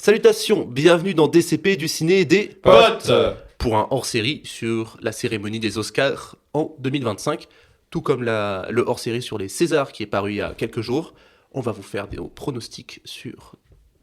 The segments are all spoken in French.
Salutations, bienvenue dans DCP du ciné des Potes. pour un hors-série sur la cérémonie des Oscars en 2025. Tout comme le hors-série sur les Césars qui est paru il y a quelques jours, on va vous faire des pronostics sur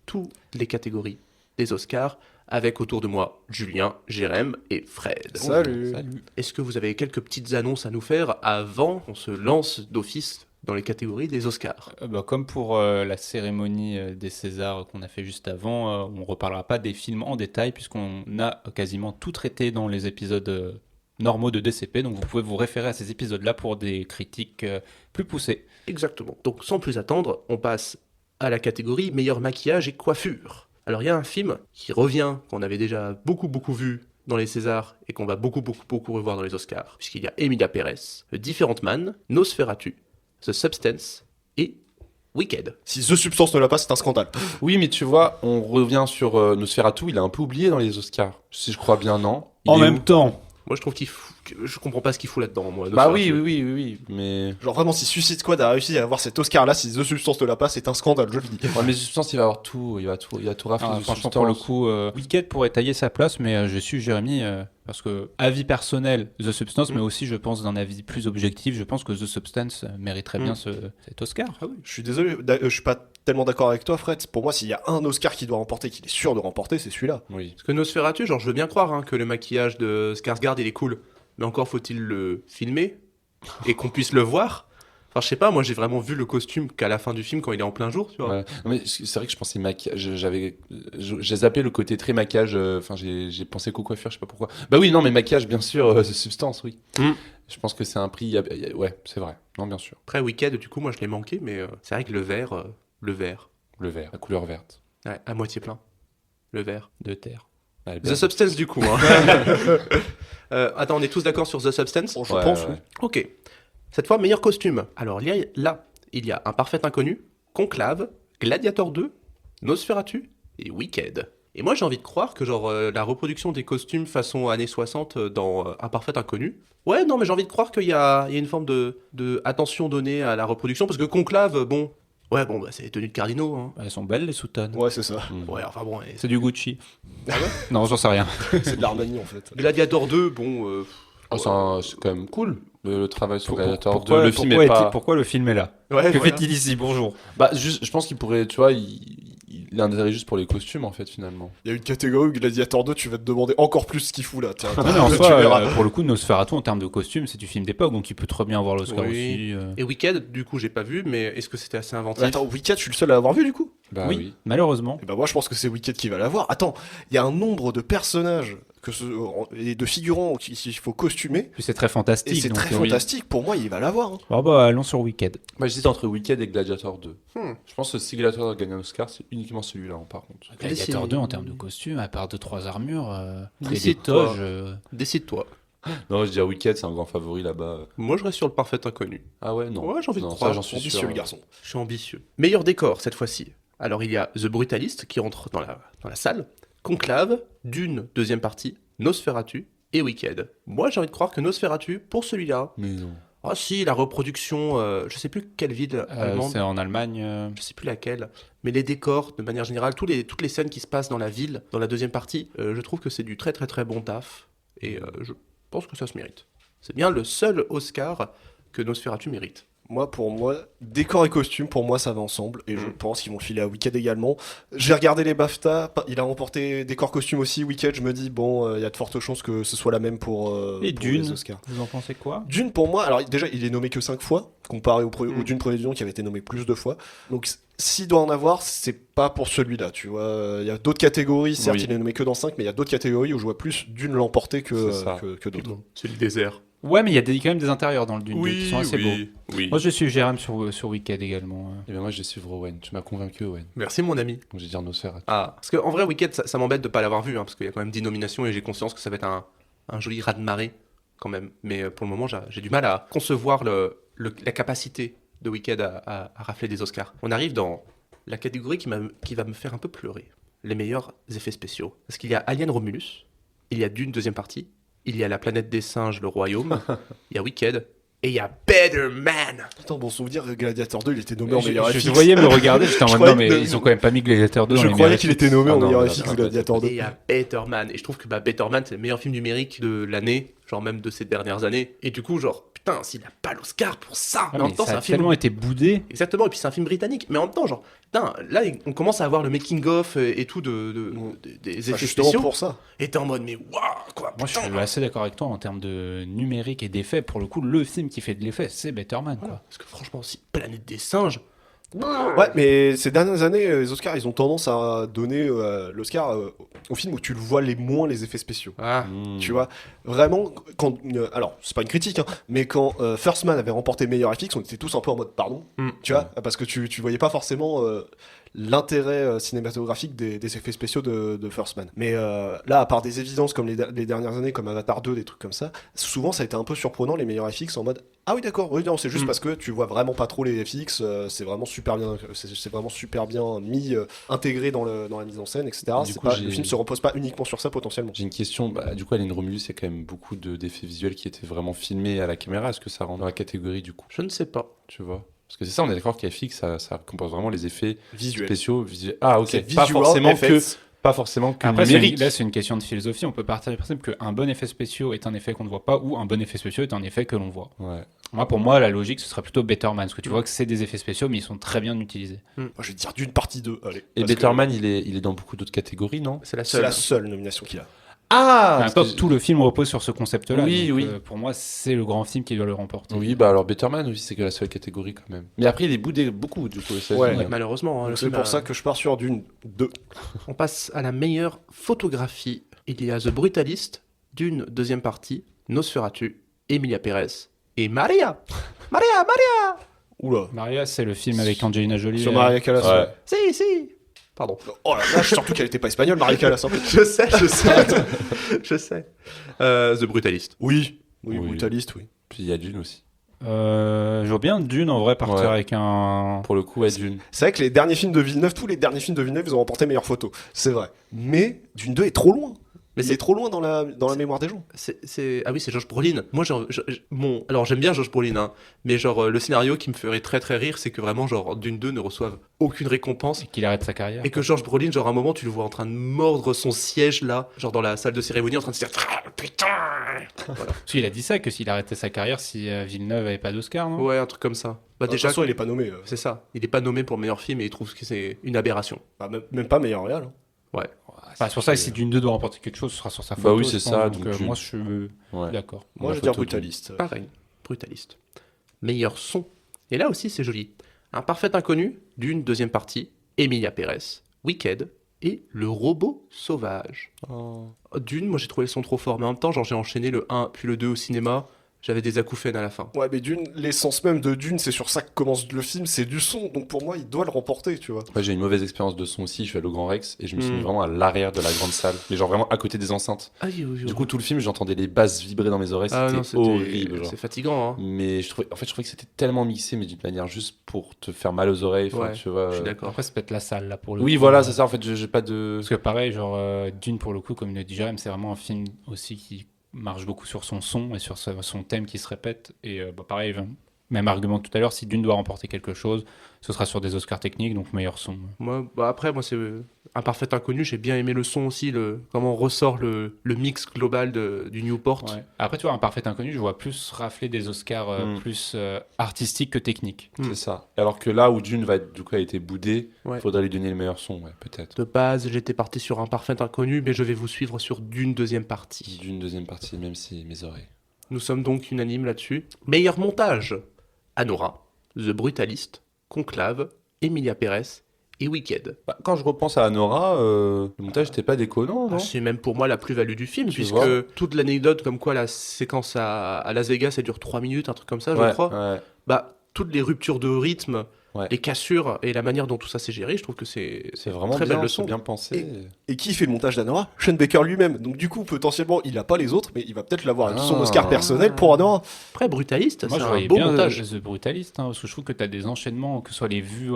toutes les catégories des Oscars avec autour de moi Julien, Jérém et Fred. Salut. Est-ce que vous avez quelques petites annonces à nous faire avant qu'on se lance d'office dans les catégories des Oscars? Comme pour la cérémonie des Césars qu'on a fait juste avant, on ne reparlera pas des films en détail puisqu'on a quasiment tout traité dans les épisodes normaux de DCP. Donc vous pouvez vous référer à ces épisodes-là pour des critiques plus poussées. Exactement. Donc sans plus attendre, on passe à la catégorie meilleur maquillage et coiffure. Alors il y a un film qui revient, qu'on avait déjà beaucoup vu dans les Césars et qu'on va beaucoup revoir dans les Oscars, puisqu'il y a Emilia Pérez, The Different Man, Nosferatu, The Substance et Wicked. Si The Substance ne l'a pas, c'est un scandale. Oui, mais tu vois, on revient sur Nosferatu, il est un peu oublié dans les Oscars. Si je crois bien, non. En Il est même où temps, Moi je trouve je comprends pas ce qu'il fout là-dedans, moi. Bah Nosferatu. oui, mais... Genre vraiment, si Suicide Squad a réussi à avoir cet Oscar-là, si The Substance ne l'a pas, c'est un scandale, je le dis. Ouais, mais Substance, il va avoir tout, il va tout rafler. ah, de franchement Substance. pour le coup, Wicked pourrait tailler sa place, mais je suis Jérémy parce que avis personnel The Substance, mais aussi je pense d'un avis plus objectif, je pense que The Substance mériterait bien cet Oscar. Ah oui. Je suis désolé, je suis pas tellement d'accord avec toi, Fred. Pour moi, s'il y a un Oscar qui doit remporter, qu'il est sûr de remporter, c'est celui-là. Oui. Parce que Nosferatu, genre je veux bien croire que le maquillage de Skarsgård il est cool, mais encore faut-il le filmer et qu'on puisse le voir. Enfin je sais pas, moi j'ai vraiment vu le costume qu'à la fin du film quand il est en plein jour, tu vois. Ouais. Non, mais c'est vrai que je pensais maquillage, j'ai zappé le côté très maquillage, enfin j'ai pensé qu'au coiffure, je sais pas pourquoi. Bah oui, non, mais maquillage, bien sûr, Substance, oui. Mm. Je pense que c'est un prix, ouais, c'est vrai, non, bien sûr. Après Wicked, du coup moi je l'ai manqué, mais c'est vrai que le vert, Le vert, la couleur verte. ouais, à moitié plein, le vert. De terre. Ouais, The Substance du coup. Hein. Attends, on est tous d'accord sur The Substance? Bon, je Ouais, pense, ouais. oui. Ok. Cette fois, meilleur costume. Alors, il y a Un Parfait Inconnu, Conclave, Gladiator 2, Nosferatu et Wicked. Et moi, j'ai envie de croire que genre la reproduction des costumes façon années 60 dans Un Parfait Inconnu. Ouais, non, mais j'ai envie de croire qu'il y a une forme de attention donnée à la reproduction, parce que Conclave, bon... Ouais, bon, bah, c'est les tenues de cardinaux, hein. Elles sont belles les soutanes. Ouais, c'est ça. Ouais, enfin bon... C'est du Gucci. Ah ouais. Non, j'en sais rien. C'est de l'Armani, en fait. Gladiator 2, bon... Oh, c'est quand même cool, le travail sur Pour- Gladiator 2. pourquoi, Le film pourquoi est est-il- pas... pourquoi le film est là? Ouais, Que voilà. fait-il ici? Bonjour. Bah, juste, je pense qu'il pourrait, tu vois, il a intérêt juste pour les costumes, en fait, finalement. Il y a une catégorie où Gladiator 2, tu vas te demander encore plus ce qu'il fout là. Tiens, Non, mais en tu soi, verras. pour le coup, Nosferatu en termes de costume, c'est du film d'époque, donc il peut très bien avoir l'Oscar Oui. aussi. Et Wicked, du coup, j'ai pas vu, mais est-ce que c'était assez inventif? Attends, Wicked, je suis le seul à l'avoir vu du coup. Bah oui, oui. malheureusement. Et bah moi je pense que c'est Wicked qui va l'avoir. Attends, il y a un nombre de personnages et de figurants qu'il faut costumer. Puis c'est très Et fantastique. c'est donc, très oui. fantastique. Pour moi, il va l'avoir. Hein. Bon, bah, allons sur Wicked. Moi, j'hésite entre Wicked et Gladiator 2. Hmm. Je pense que si Gladiator a gagné un Oscar, c'est uniquement celui-là, hein, par contre. Gladiator c'est- 2 en termes de costume, à part 2-3 armures, et des Décide-toi. toges. Décide-toi. Non, je dis Wicked, c'est un grand favori là-bas. Moi, je reste sur Le Parfait Inconnu. Ah ouais, non. Ouais, j'ai envie de Non, croire. ça, j'en suis Ambitieux sûr. le garçon. Je suis ambitieux. Meilleur décor, cette fois-ci. Alors, il y a The Brutalist qui entre dans la salle, Conclave, Dune, deuxième partie, Nosferatu et Wicked. Moi, j'ai envie de croire que Nosferatu, pour celui-là... Mais non. Ah si, la reproduction, je sais plus quelle ville allemande, C'est en Allemagne. je sais plus laquelle, mais les décors, de manière générale, toutes les scènes qui se passent dans la ville, dans la deuxième partie, je trouve que c'est du très très très bon taf, et je pense que ça se mérite. C'est bien le seul Oscar que Nosferatu mérite. Moi, pour moi, décor et costume, pour moi, ça va ensemble. Et je pense qu'ils vont le filer à Wicked également. J'ai regardé les BAFTA. Il a remporté décor costume aussi. Wicked, je me dis, bon, il y a de fortes chances que ce soit la même pour Et pour Dune, les Oscars. vous en pensez quoi? Dune, pour moi, alors déjà, il est nommé que 5 fois, comparé au Dune Premier Vision qui avait été nommé plus de fois. Donc, s'il doit en avoir, c'est pas pour celui-là, tu vois. Il y a d'autres catégories, certes, Oui. il est nommé que dans 5, mais il y a d'autres catégories où je vois plus Dune l'emporter que, C'est ça. que d'autres. C'est le désert. Ouais, mais il y a quand même des intérieurs dans le Dune 2 qui sont assez beaux. oui. Moi, je suis Jérém sur Wicked également. Et bien moi, je vais suivre Owen. Tu m'as convaincu, Owen. Merci mon ami. Donc, je vais dire Nosferatu. Ah, parce qu'en vrai, Wicked, ça m'embête de pas l'avoir vu, hein, parce qu'il y a quand même 10 nominations et j'ai conscience que ça va être un joli raz-de-marée, quand même. Mais pour le moment, j'ai du mal à concevoir la capacité de Wicked à rafler des Oscars. On arrive dans la catégorie qui va me faire un peu pleurer. Les meilleurs effets spéciaux. Parce qu'il y a Alien Romulus, il y a Dune deuxième partie, il y a La planète des singes, le royaume, il y a Wicked, Et il y a Better Man. Attends, bon souvenir, Gladiator 2, il était nommé en meilleur Je FX. voyais me regarder, j'étais en Je mode non, croyais mais que- ils ont quand même pas mis Gladiator 2 dans Je les croyais meilleurs qu'il FX. était nommé en Ah non, meilleur mais FX, non, Gladiator 2. Et il y a Better Man. Et je trouve que Better Man, c'est le meilleur film numérique de l'année, genre même de ces dernières années. Et du coup, genre, putain, s'il a pas l'Oscar pour ça. Ah, Mais en mais même temps, ça c'est a un film. tellement été boudé. Exactement, et puis c'est un film britannique. Mais en même temps, genre, putain, là, on commence à avoir le making-of et tout des Bah, effets justement spéciaux. pour ça. Et t'es en mode, mais waouh, quoi. Moi, je putain. suis assez d'accord avec toi en termes de numérique et d'effets. Pour le coup, le film qui fait de l'effet, c'est Better Man. Quoi. Voilà. Parce que franchement, aussi, Planète des singes. Ouais, mais ces dernières années, les Oscars, ils ont tendance à donner l'Oscar au film où tu le vois les moins les effets spéciaux. Ah. Tu vois, vraiment, quand. Alors, c'est pas une critique, hein, mais quand First Man avait remporté meilleur FX, on était tous un peu en mode pardon. Tu vois, parce que tu voyais pas forcément l'intérêt cinématographique des effets spéciaux de First Man. Mais là, à part des évidences comme les dernières années, comme Avatar 2, des trucs comme ça, souvent ça a été un peu surprenant les meilleurs FX en mode ah oui d'accord, oui non c'est juste parce que tu vois vraiment pas trop les FX, c'est vraiment super bien, c'est vraiment super bien mis, intégré dans la mise en scène, etc. Du C'est coup, pas- j'ai- le film se repose pas uniquement sur ça potentiellement. J'ai une question. Du coup, Alain Romulus, il y a quand même beaucoup d'effets visuels qui étaient vraiment filmés à la caméra. Est-ce que ça rentre dans la catégorie du coup? Je ne sais pas. Tu vois? Parce que c'est ça, on est d'accord qu'FX, ça compense vraiment les effets Visuel. spéciaux. Ah, ok. C'est Pas visual forcément effects. pas forcément que Après, numérique. là, c'est une question de philosophie. On peut partir du principe qu'un bon effet spéciaux est un effet qu'on ne voit pas ou un bon effet spéciaux est un effet que l'on voit. Ouais. Pour moi, la logique, ce serait plutôt Better Man. Parce que tu vois que c'est des effets spéciaux, mais ils sont très bien utilisés. Moi, je vais te dire d'une partie 2, allez. Et Parce que Better Man, il est dans beaucoup d'autres catégories, non? C'est la c'est seule. la seule nomination qu'il a. Ah En même temps, tout le film repose sur ce concept-là. Oui, donc, oui. pour moi, c'est le grand film qui doit le remporter. Oui, bah alors Better Man, oui, c'est que la seule catégorie quand même. Mais après, il est boudé beaucoup, du coup. ça, Ouais. c'est- Malheureusement. hein, le C'est film pour a- ça que je pars sur d'une 2. On passe à la meilleure photographie. Il y a The Brutalist, d'une deuxième partie, Nosferatu, Emilia Pérez et Maria. Maria. Oula. Maria, c'est le film avec Angelina Jolie. Sur Maria Callas. Ouais. Si. Pardon. Oh la vache, surtout qu'elle était pas espagnole, Maria Callas. hein. Je sais. Je sais. The Brutalist. Oui, Oui. brutaliste, oui. Puis il y a Dune aussi. Je vois bien Dune en vrai partir Ouais. avec un. Pour le coup, ouais, Dune. C'est vrai que les derniers films de Villeneuve, tous les derniers films de Villeneuve, ils ont remporté meilleure photo. C'est vrai. Mais Dune 2 est trop loin. Mais C'est trop loin dans la mémoire des gens. Ah oui, c'est Josh Brolin. Moi, alors j'aime bien Josh Brolin, hein, mais genre le scénario qui me ferait très très rire, c'est que vraiment genre Dune 2 ne reçoive aucune récompense. Et qu'il arrête sa carrière. Et que George Brolin, genre à un moment, tu le vois en train de mordre son siège là, genre dans la salle de cérémonie, en train de se dire ah, putain. Voilà. Parce qu'il a dit ça, que s'il arrêtait sa carrière, si Villeneuve avait pas d'Oscar, non Ouais, un truc comme ça. Bah De toute déjà, façon, il est pas nommé. c'est ça. Il est pas nommé pour le meilleur film et il trouve que c'est une aberration. Bah, même pas meilleur réal. hein. Ouais. C'est pour ça que si Dune 2 doit remporter quelque chose, ce sera sur sa Bah photo. oui, je c'est pense. ça, Donc, donc moi, je suis Ouais. d'accord. Moi, La je veux dire photo, brutaliste. Pareil, brutaliste. Meilleur son. Et là aussi, c'est joli. Un parfait inconnu d'une deuxième partie, Emilia Pérez, Wicked et Le Robot Sauvage. D'une, moi j'ai trouvé le son trop fort, mais en même temps, genre j'ai enchaîné le 1 puis le 2 au cinéma, j'avais des acouphènes à la fin. Ouais, mais Dune, l'essence même de Dune, c'est sur ça que commence le film, c'est du son. Donc pour moi, il doit le remporter, tu vois. Moi, j'ai une mauvaise expérience de son aussi. Je suis allé au Grand Rex et je me suis mis Mm. vraiment à l'arrière de la grande salle. Mais genre vraiment à côté des enceintes. Ah, oui, oui, oui. Du coup, tout le film, j'entendais les basses vibrer dans mes oreilles. Ah, non, C'était horrible. Genre. C'est fatigant, hein. Mais je trouvais que c'était tellement mixé, mais d'une manière juste pour te faire mal aux oreilles. Enfin, Ouais, tu vois. Je suis d'accord. Après, c'est peut-être la salle là pour le Oui, coup. voilà, c'est ça. En fait, j'ai pas de. Parce que pareil, genre Dune pour le coup, comme le dit Jérém, c'est vraiment un film aussi qui marche beaucoup sur son son et sur son thème qui se répète. Et pareil, même argument que tout à l'heure, si Dune doit remporter quelque chose, ce sera sur des Oscars techniques, donc meilleur son. Moi, après, moi, c'est un parfait inconnu. J'ai bien aimé le son aussi, comment ressort le mix global du Newport. Ouais. Après, tu vois, un parfait inconnu, je vois plus rafler des Oscars plus artistiques que techniques. Mm. C'est ça. Alors que là où Dune du coup, a été boudé, Ouais. faudrait lui donner le meilleur son, ouais, peut-être. De base, j'étais parti sur un parfait inconnu, mais je vais vous suivre sur d'une deuxième partie. D'une deuxième partie, même si mes oreilles. Nous sommes donc unanimes là-dessus. Meilleur montage Anora, The Brutalist, Conclave, Emilia Pérez et Wicked. Bah, quand je repense à Anora, le montage n'était pas déconnant, non? C'est même pour moi la plus-value du film, Tu puisque vois. toute l'anecdote comme quoi la séquence à Las Vegas, elle dure 3 minutes, un truc comme ça, je Ouais, crois. ouais. Bah, toutes les ruptures de rythme, Ouais. les cassures et la manière dont tout ça s'est géré, je trouve que c'est C'est vraiment très bien, belle c'est leçon. bien pensé. Et qui fait le montage d'Anora? Sean Baker lui-même. Donc du coup, potentiellement, il a pas les autres, mais il va peut-être l'avoir son Ah. Oscar personnel pour Anora. Après, Brutalist, Moi, c'est je un voyais beau bien montage. The Brutalist, parce que je trouve que tu as des enchaînements, que ce soit les vues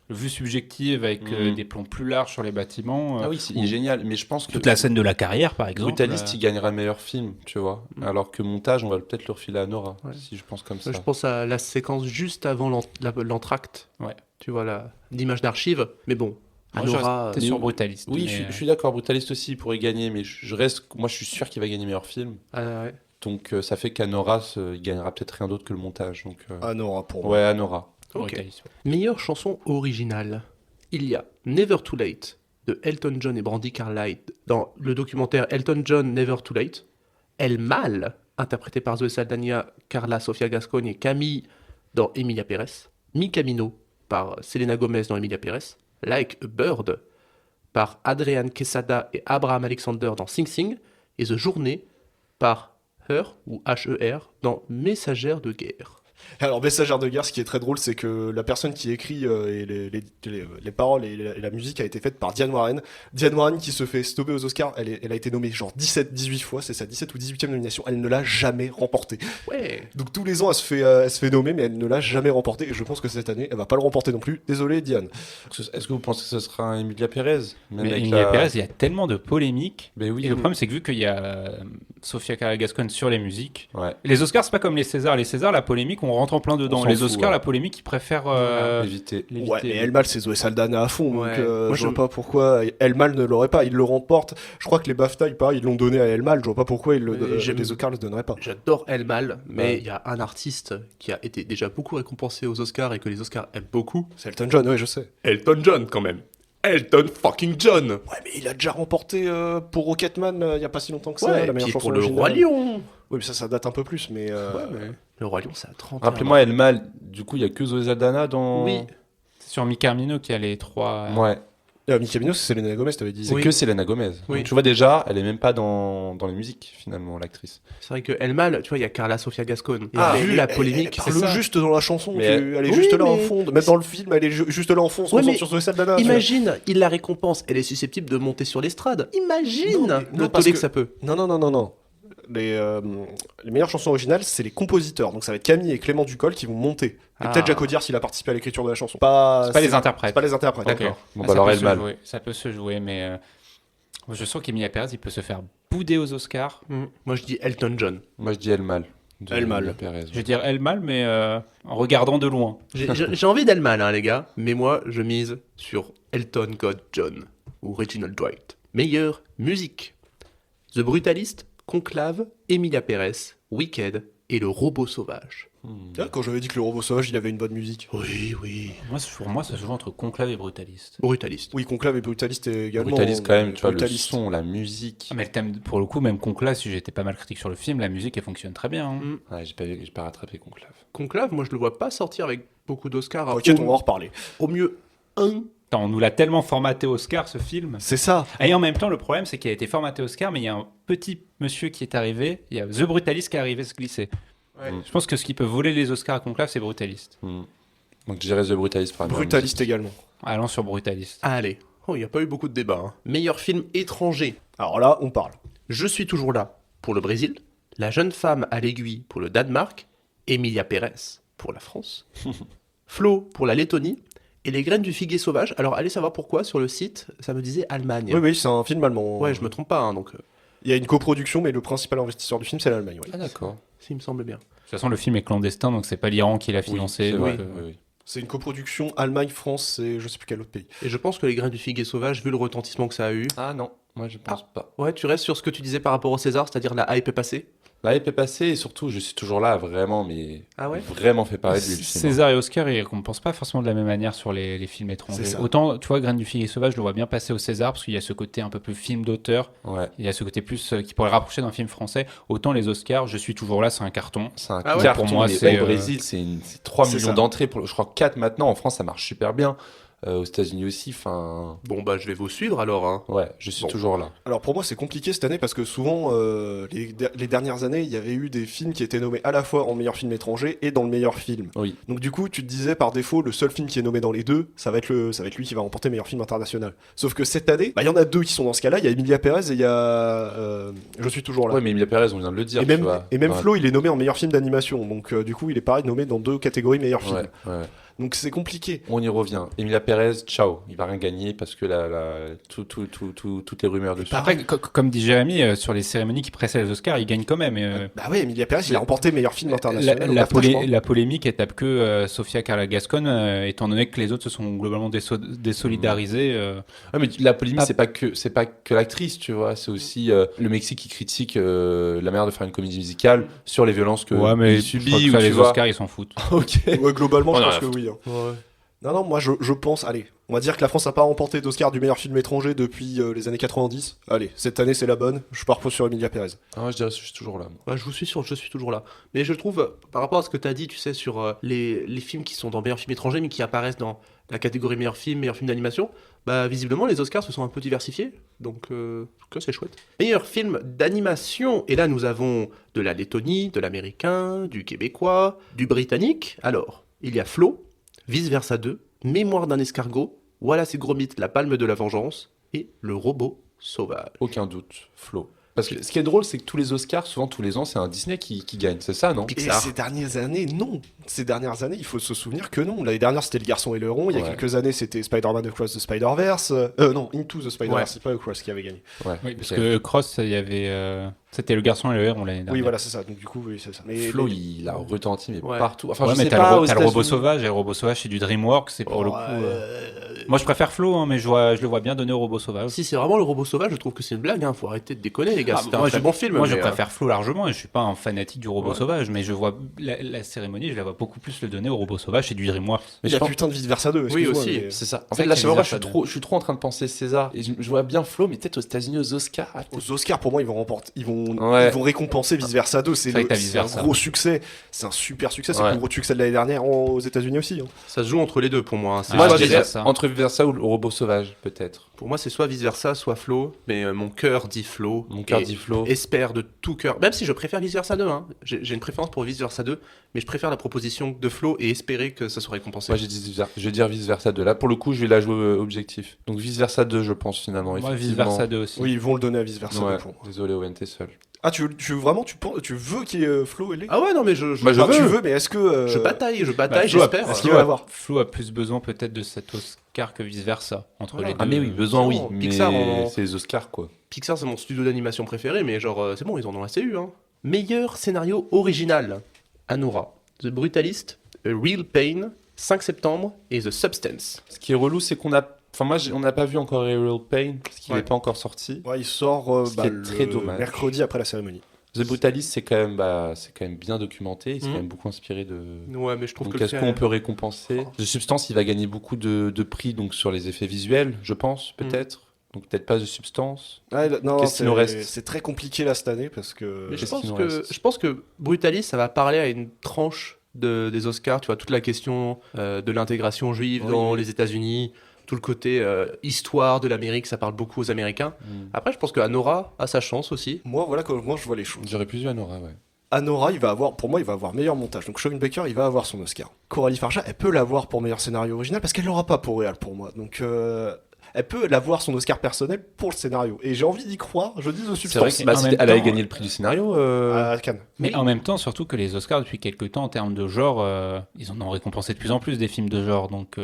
vue subjective avec des plans plus larges sur les bâtiments. Ah oui, il est génial, mais je pense que Toute la scène de la carrière, par exemple. Brutalist, il gagnera le meilleur film, tu vois. Alors que montage, on va peut-être le refiler à Nora, Ouais. si je pense comme ça. Je pense à la séquence juste avant l'entracte. Ouais. Tu vois, l'image d'archive. Mais bon, Moi, je Anora, restais sur Brutalist. Oui, mais, je suis d'accord, Brutalist aussi il pourrait gagner, mais moi je suis sûr qu'il va gagner meilleur film. ouais. Donc ça fait qu'Anora, il gagnera peut-être rien d'autre que le montage. Donc, Ah non, pour moi. ouais, Anora. Ok. Brutalist, ouais. Meilleure chanson originale. Il y a Never Too Late de Elton John et Brandi Carlile dans le documentaire Elton John Never Too Late. El Mal, interprété par Zoe Saldana, Carla Sofia Gascogne et Camille dans Emilia Pérez. Mi Camino par Selena Gomez dans Emilia Pérez. Like a Bird par Adrian Quesada et Abraham Alexander dans Sing Sing. Et The Journée par Her ou H-E-R dans Messagère de guerre. Alors, Messagère de guerre, ce qui est très drôle, c'est que la personne qui écrit et les paroles et la musique a été faite par Diane Warren. Diane Warren qui se fait stopper aux Oscars, elle a été nommée genre 18 fois, c'est sa 17 ou 18e nomination, elle ne l'a jamais remportée. Ouais. Donc tous les ans, elle se fait nommer, mais elle ne l'a jamais remporté. Et je pense que cette année, elle va pas le remporter non plus. Désolé, Diane. Est-ce que vous pensez que ce sera un Emilia Pérez? Même Mais avec Emilia la- Pérez, il y a tellement de polémiques. Ben oui. Et le problème, c'est que vu qu'il y a Sofia Carla-Gascogne sur les musiques, Ouais. les Oscars, c'est pas comme les Césars. Les Césars, la polémique, on rentre en plein dedans. s'en Les fout, Oscars, ouais. la polémique, ils préfèrent Éviter. l'éviter. Ouais, mais El Mal, c'est Zoé Saldana à fond. Ouais. Donc Moi, je vois pas pourquoi El Mal ne l'aurait pas. Il le remporte. Je crois que les BAFTA, ils l'ont donné à El Mal. Je vois pas pourquoi J'aime- les Oscars le donneraient pas. J'adore El Mal, mais Ouais. il y a un artiste qui a été déjà beaucoup récompensé aux Oscars et que les Oscars aiment beaucoup. C'est Elton John, ouais, je sais. Elton John, quand même. Elton fucking John. Ouais, mais il a déjà remporté pour Rocketman il y a pas si longtemps que ça, Ouais, la et meilleure puis chanson pour le originale. Roi Lion. Oui, mais ça date un peu plus, mais. Le Roi Lion, c'est à 30 Rappelez-moi, El Mal, du coup, il y a que Zoé Saldana dans. Oui. C'est sur Mi Camino qu'il y a les trois. Ouais. Mi Camino, c'est Selena Gomez, t'avais dit. C'est Oui. que Selena Gomez. Oui. Donc, tu vois déjà, elle est même pas dans les musiques, finalement, l'actrice. C'est vrai que El Mal, tu vois, il y a Carla Sofia Gascogne. Et Ah, vu elle- la elle- polémique. Elle parle juste dans la chanson, Mais elle est oui, juste là mais- en fond. Même dans le film, elle est juste là en fond, on se Ouais, concentre mais sur Zoé Saldana. tu vois. Imagine, il la récompense, elle est susceptible de monter sur l'estrade. Imagine Non, le parce tollé que- que ça peut. Non. Les meilleures chansons originales, c'est les compositeurs. Donc ça va être Camille et Clément Ducol qui vont monter. Et Ah. peut-être Jacques Audiard s'il a participé à l'écriture de la chanson. C'est pas les c'est interprètes. pas les interprètes. D'accord. Bon, Ah, bah ça alors peut El se Mal. jouer, ça peut se jouer, mais je sens qu'Emilia Pérez, il peut se faire bouder aux Oscars. Moi, je dis Elton John. Moi, je dis El Mal. de El Mal. Emilia Pérez. Je vais dire El Mal, mais en regardant de loin. J'ai envie d'El Mal, hein, les gars. Mais moi, je mise sur Elton God John ou Reginald Dwight. Meilleure musique. The Brutalist, Conclave, Emilia Pérez, Wicked et Le Robot Sauvage. Ah, quand j'avais dit que le robot sauvage, il avait une bonne musique. Oui. Pour moi, ça se joue entre Conclave et Brutaliste. Brutalist. Oui, Conclave et Brutaliste également. Brutaliste, quand même, tu vois, le Brutalist. son, la musique. Ah, mais le thème, pour le coup, même Conclave, si j'étais pas mal critique sur le film, la musique, elle fonctionne très bien. hein. Ouais, j'ai pas rattrapé Conclave. Conclave, moi, je le vois pas sortir avec beaucoup d'Oscars. T'inquiète, on va en reparler. Au mieux, un. Attends, on nous l'a tellement formaté Oscar, ce film. C'est ça. Et en même temps, le problème, c'est qu'il a été formaté Oscar, mais il y a un petit monsieur qui est arrivé, il y a The Brutalist qui est arrivé se glisser. Ouais. Je pense que ce qui peut voler les Oscars à Conclave, c'est Brutalist. Donc, je dirais The Brutalist par exemple. Brutaliste également. Allons sur Brutalist. Allez. Oh, il n'y a pas eu beaucoup de débats. hein. Meilleur film étranger. Alors là, on parle. Je suis toujours là pour le Brésil. La jeune femme à l'aiguille pour le Danemark. Emilia Pérez pour la France. Flo pour la Lettonie. Et les graines du figuier sauvage. Alors, allez savoir pourquoi sur le site, ça me disait Allemagne. Oui, c'est un film allemand. Ouais, je me trompe pas. hein, donc, Il y a une coproduction, mais le principal investisseur du film, c'est l'Allemagne. Ouais. Ah, d'accord. il me semble bien. De toute façon, le film est clandestin, donc c'est pas l'Iran qui l'a financé. C'est donc, vrai. Oui. C'est une coproduction Allemagne, France et je sais plus quel autre pays. Et je pense que les graines du figuier sauvage, vu le retentissement que ça a eu. Ah non, moi je pense pas. Ouais, tu restes sur ce que tu disais par rapport au César, c'est-à-dire la hype est passée. La hype est passée et surtout, je suis toujours là, vraiment, mais Ah ouais vraiment fait parler de lui. le film. César et Oscar, ils récompensent pas forcément de la même manière sur les films étrangers. C'est ça. Autant, tu vois, Graines du figuier sauvage, je le vois bien passer au César, parce qu'il y a ce côté un peu plus film d'auteur, Ouais, il y a ce côté plus qui pourrait rapprocher d'un film français. Autant les Oscars, je suis toujours là, c'est un carton. c'est un Ah ouais, carton. pour moi, mais c'est, au Brésil, c'est 3 c'est millions ça. d'entrées. Je crois 4 maintenant. En France, ça marche super bien. Aux États-Unis aussi. Enfin, Bon, bah, je vais vous suivre alors. Hein. ouais, je suis Bon. toujours là. Alors pour moi, c'est compliqué cette année parce que souvent, les dernières années, il y avait eu des films qui étaient nommés à la fois en meilleur film étranger et dans le meilleur film. Oui. Donc du coup, tu te disais par défaut, le seul film qui est nommé dans les deux, ça va être lui qui va remporter meilleur film international. Sauf que cette année, il y en a deux qui sont dans ce cas-là. Il y a Emilia Pérez et il y a Je suis toujours là. Ouais, mais Emilia Pérez, on vient de le dire. et tu même, vois. et même Ouais. Flo, il est nommé en meilleur film d'animation. Donc du coup, il est pareil nommé dans deux catégories meilleur film. Ouais, ouais. Donc c'est compliqué. On y revient. Emilia Pérez, ciao. Il va rien gagner parce que toutes les rumeurs dessus. Après, comme dit Jérémy, sur les cérémonies qui précèdent les Oscars, il gagne quand même. Bah ouais, Emilia Pérez, il a remporté meilleur film international. La polémique, elle tape que Sofia Carla Gascon, étant donné que les autres se sont globalement désolidarisés. Ouais, mais la polémique, c'est pas que l'actrice, tu vois. C'est aussi le Mexique qui critique la manière de faire une comédie musicale sur les violences que il subit. Les Oscars, ils s'en foutent. Ok. Ouais, globalement, Oh, je non, pense que oui. Hein. Ouais. Non, moi je pense, allez, on va dire que la France n'a pas remporté d'Oscar du meilleur film étranger depuis les années 90. Allez, cette année c'est la bonne, je pars sur Emilia Pérez. Ah, je dirais que je suis toujours là. Moi. Ouais, je suis toujours là. Mais je trouve, par rapport à ce que tu as dit, tu sais, sur les films qui sont dans meilleurs films étrangers, mais qui apparaissent dans la catégorie meilleur film d'animation, bah visiblement les Oscars se sont un peu diversifiés, donc en tout cas c'est chouette. Meilleur film d'animation, et là nous avons de la Lettonie, de l'américain, du québécois, du britannique. Alors, il y a Flo, Vice Versa 2, Mémoire d'un escargot, Wallace et Gromit, La Palme de la Vengeance, et Le Robot Sauvage. Aucun doute, Flo. Parce que ce qui est drôle, c'est que tous les Oscars, souvent tous les ans, c'est un Disney qui gagne, c'est ça, non? Et Pixar. ces dernières années, non. Ces dernières années, il faut se souvenir que non. L'année dernière, c'était Le Garçon et le Héron. Il y a Ouais. quelques années, c'était Spider-Man Across the Spider-Verse. Non, Into the Spider-Verse, Ouais. c'est pas Across qui avait gagné. Ouais. Oui, parce Ok. que Cross, il y avait. C'était Le Garçon et le Héron l'année dernière. Oui, voilà, c'est ça. Donc du coup, oui, c'est ça. Mais Flo, il a retenti, mais Ouais. partout. Enfin, Ouais, je mais sais t'as pas, le, aux t'as le robot États-Unis. sauvage, et le robot sauvage, c'est du DreamWorks, c'est pour le coup. Moi, je préfère Flo, hein, mais je le vois bien donner au robot sauvage. Si c'est vraiment Le Robot Sauvage, je trouve que c'est une blague, hein. Faut arrêter de déconner les gars, Ah, c'était un moi, très bon film. Moi, mais, je préfère Flo largement, et je suis pas un fanatique du robot Ouais. sauvage, mais je vois la cérémonie, je la vois beaucoup plus le donner au robot sauvage, c'est du DreamWorks. il Mais y je a pense- putain de Vice Versa 2. Oui, excuse-moi, aussi. mais- C'est ça. En C'est fait, vrai là, qu'il je y a vois, Bizarre, je suis trop en train de penser César. Et je vois bien Flo, mais peut-être aux États-Unis, aux Oscars. Ah, peut-être. Aux Oscars, pour moi, ils vont Ouais. récompenser Vice Versa 2. C'est vrai que t'as c'est Vice un Versa. gros succès. C'est un super succès. C'est Ouais. le plus gros succès de l'année dernière aux États-Unis aussi. Hein. Ça se joue entre les deux pour moi, hein. C'est Ah, soit je Vice- dirais ça. Entre Versa ou le robot sauvage, peut-être. Pour moi, c'est soit Vice Versa, soit Flo, mais mon cœur dit Flo. Mon cœur Et dit Flo. Espère de tout cœur, même si je préfère Vice Versa 2, hein. J'ai une préférence pour Vice Versa 2, mais je préfère la proposition de Flo et espérer que ça soit récompensé. Moi, je vais dire Vice Versa 2. Là, pour le coup, je vais la jouer objectif. Donc, Vice Versa 2, je pense, finalement. Moi, Vice effectivement. Versa 2 aussi. Oui, ils vont le donner à Vice Versa Ouais. 2 pour moi. Désolé, Owen, t'es seul. Ah, tu veux qu'il y ait Flo et les Ah ouais, non, mais je Bah, je Enfin, tu veux. veux, mais est-ce que. je bataille, Flo, j'espère. Est-ce qu'il va l'avoir Flo a plus besoin peut-être de cet Oscar que vice versa entre Voilà. les deux. Ah, mais oui, besoin, oui. Non, Mais Pixar, c'est les Oscars, quoi. Pixar, c'est mon studio d'animation préféré, mais genre, c'est bon, ils en ont assez eu, hein. Meilleur scénario original, Anora, The Brutalist, A Real Pain, 5 septembre et The Substance. Ce qui est relou, c'est qu'on a. Enfin, moi, on n'a pas vu encore Real Pain, parce qu'il n'est Ouais. pas encore sorti. Ouais, il sort Ce qui est très dommage. mercredi après la cérémonie. The Brutalist, c'est quand même bien documenté. Il s'est quand même beaucoup inspiré de. Ouais, mais je trouve Donc, que est-ce qu'on peut récompenser Oh. The Substance, il va gagner beaucoup de prix donc sur les effets visuels, je pense, peut-être. Donc, peut-être pas The Substance. Ouais, non, Qu'est-ce qu'il nous reste c'est très compliqué là cette année parce que. Mais je Qu'est-ce qu'il nous pense, reste je pense que Brutalist, ça va parler à une tranche des Oscars, tu vois, toute la question de l'intégration juive Oui, dans oui. les États-Unis, tout le côté histoire de l'Amérique, ça parle beaucoup aux Américains. Après, je pense que Anora a sa chance aussi. Moi, voilà comment je vois les choses. J'aurais pu dire Anora, ouais. Anora, pour moi, il va avoir meilleur montage. Donc Sean Baker, il va avoir son Oscar. Coralie Farja, elle peut l'avoir pour meilleur scénario original parce qu'elle l'aura pas pour réal pour moi. Donc elle peut l'avoir son Oscar personnel pour le scénario. Et j'ai envie d'y croire. Je dis The C'est vrai Substance. que en même elle avait temps- gagné le prix du scénario. À Cannes. Mais Oui. en même temps, surtout que les Oscars, depuis quelques temps, en termes de genre, ils en ont récompensé de plus en plus des films de genre. Donc,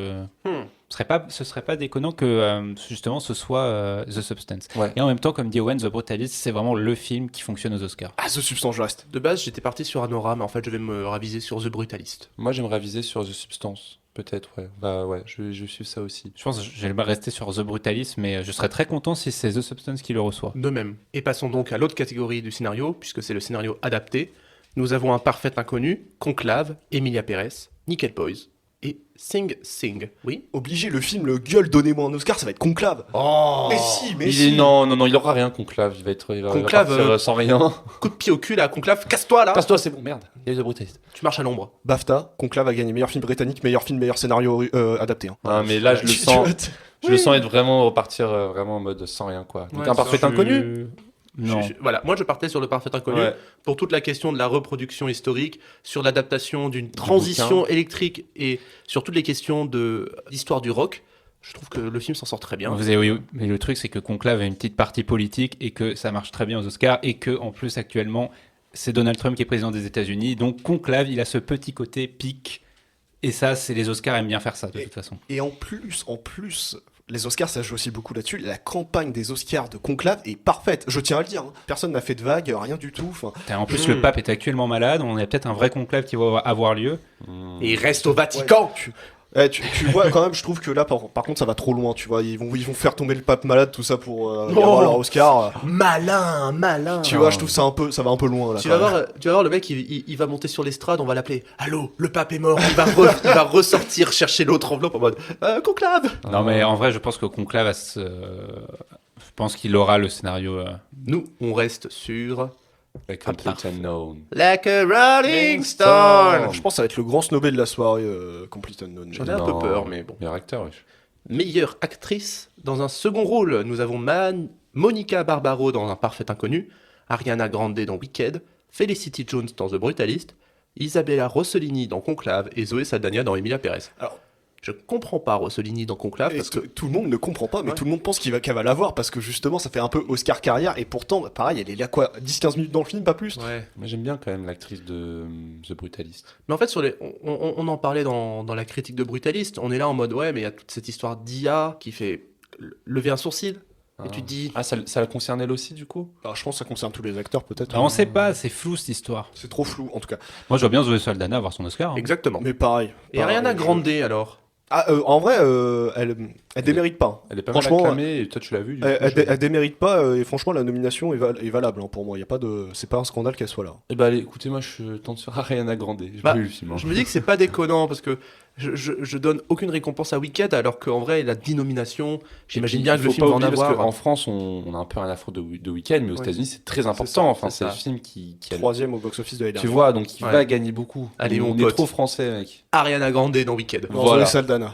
ce serait pas déconnant que justement ce soit The Substance. Ouais. Et en même temps, comme dit Owen, The Brutalist, c'est vraiment le film qui fonctionne aux Oscars. Ah, The Substance, je reste. De base, j'étais parti sur Anora, mais en fait, je vais me raviser sur The Brutalist. Moi, j'aimerais viser sur The Substance. Peut-être, ouais. Bah ouais, je suis ça aussi. Je pense que je vais rester sur The Brutalist, mais je serais très content si c'est The Substance qui le reçoit. De même. Et passons donc à l'autre catégorie du scénario, puisque c'est le scénario adapté. Nous avons Un Parfait Inconnu, Conclave, Emilia Pérez, Nickel Boys et Sing Sing. Oui. Obligé, le film, le gueule, donnez-moi un Oscar, ça va être Conclave. Oh Mais si, mais Il si. est, non, il aura rien, Conclave. Il va Conclave, partir sans rien. Coup de pied au cul là, Conclave, casse-toi là. Passe-toi, c'est bon, merde. Il y a eu The Brutalist. Tu marches à l'ombre. BAFTA, Conclave a gagné meilleur film britannique, meilleur film, meilleur scénario adapté. Hein. Ah, mais là, je le Tu- sens. tu- Je le sens être vraiment repartir vraiment en mode sans rien, quoi. Donc, Ouais, Un Parfait ça, Inconnu. Non. Voilà, moi je partais sur Le Parfait Inconnu Ouais. pour toute la question de la reproduction historique, sur l'adaptation d'une transition électrique et sur toutes les questions d'histoire du rock. Je trouve que le film s'en sort très bien. Oui, mais le truc, c'est que Conclave a une petite partie politique et que ça marche très bien aux Oscars et que, en plus, actuellement, c'est Donald Trump qui est président des États-Unis. Donc, Conclave, il a ce petit côté pique Et ça, c'est les Oscars aiment bien faire ça, de toute façon. Et en plus, les Oscars, ça joue aussi beaucoup là-dessus. La campagne des Oscars de Conclave est parfaite. Je tiens à le dire. Hein. Personne n'a fait de vagues, rien du tout. Enfin, En plus, le pape est actuellement malade. On a peut-être un vrai conclave qui va avoir lieu. Et il reste au Vatican. tu vois quand même, je trouve que là, par contre, ça va trop loin. Tu vois, ils vont faire tomber le pape malade, tout ça pour avoir leur Oscar. Malin. Tu vois, je trouve ça va un peu loin là. Tu vas voir le mec, il va monter sur l'estrade, on va l'appeler. Allô, le pape est mort. Il va ressortir chercher l'autre enveloppe en mode conclave. Non, mais en vrai, je pense que conclave je pense qu'il aura le scénario. Nous, on reste sur A complete unknown. Like a Rolling Stone. Je pense que ça va être le grand snobé de la soirée, Complete Unknown. J'en ai un peu peur, mais bon. Meilleur acteur, wesh. Meilleure actrice dans un second rôle, nous avons Monica Barbaro dans Un Parfait Inconnu, Ariana Grande dans Wicked, Felicity Jones dans The Brutalist, Isabella Rossellini dans Conclave et Zoé Saldana dans Emilia Pérez. Alors, je comprends pas Rossellini dans Conclave parce que tout le monde ne comprend pas, mais tout le monde pense qu'elle va l'avoir parce que justement ça fait un peu Oscar carrière et pourtant, pareil, elle est là quoi, 10-15 minutes dans le film, pas plus. ouais. Moi, j'aime bien quand même l'actrice de The Brutalist. Mais en fait, on en parlait dans la critique de Brutalist, on est là en mode ouais, mais il y a toute cette histoire d'IA qui fait lever un sourcil. Et tu te dis. Ah, ça la concerne elle aussi, du coup? Alors je pense que ça concerne tous les acteurs peut-être. Alors, on sait pas, c'est flou cette histoire. C'est trop flou en tout cas. Moi, je vois bien Zoé Saldana avoir son Oscar. Hein. Exactement. Mais pareil. Et Ariana Grande alors? En vrai, elle démérite pas. Elle est pas mal Franchement, acclamée, et toi tu l'as vu. Du coup, Elle démérite pas et franchement la nomination est valable hein, pour moi. C'est pas un scandale qu'elle soit là. Eh ben allez, écoutez, moi je tente sur Ariana Grande. J'ai Bah, pas vu le film. Hein. Je me dis que c'est pas déconnant parce que je donne aucune récompense à Wicked alors qu'en vrai il a 10 nominations. J'imagine bien que le faut film pas va en oublier, parce avoir. qu'en France, on a un peu rien à foutre de Weekend, mais aux Ouais. États-Unis c'est très ça, important. Enfin, c'est c'est le ça. film qui a 3e au box-office de l'année Tu dernière. vois, donc il Ouais. va gagner beaucoup. Allez, on mon est pote. trop français, mec. Ariana Grande dans Wicked. Non, Voilà. Zoé Saldana.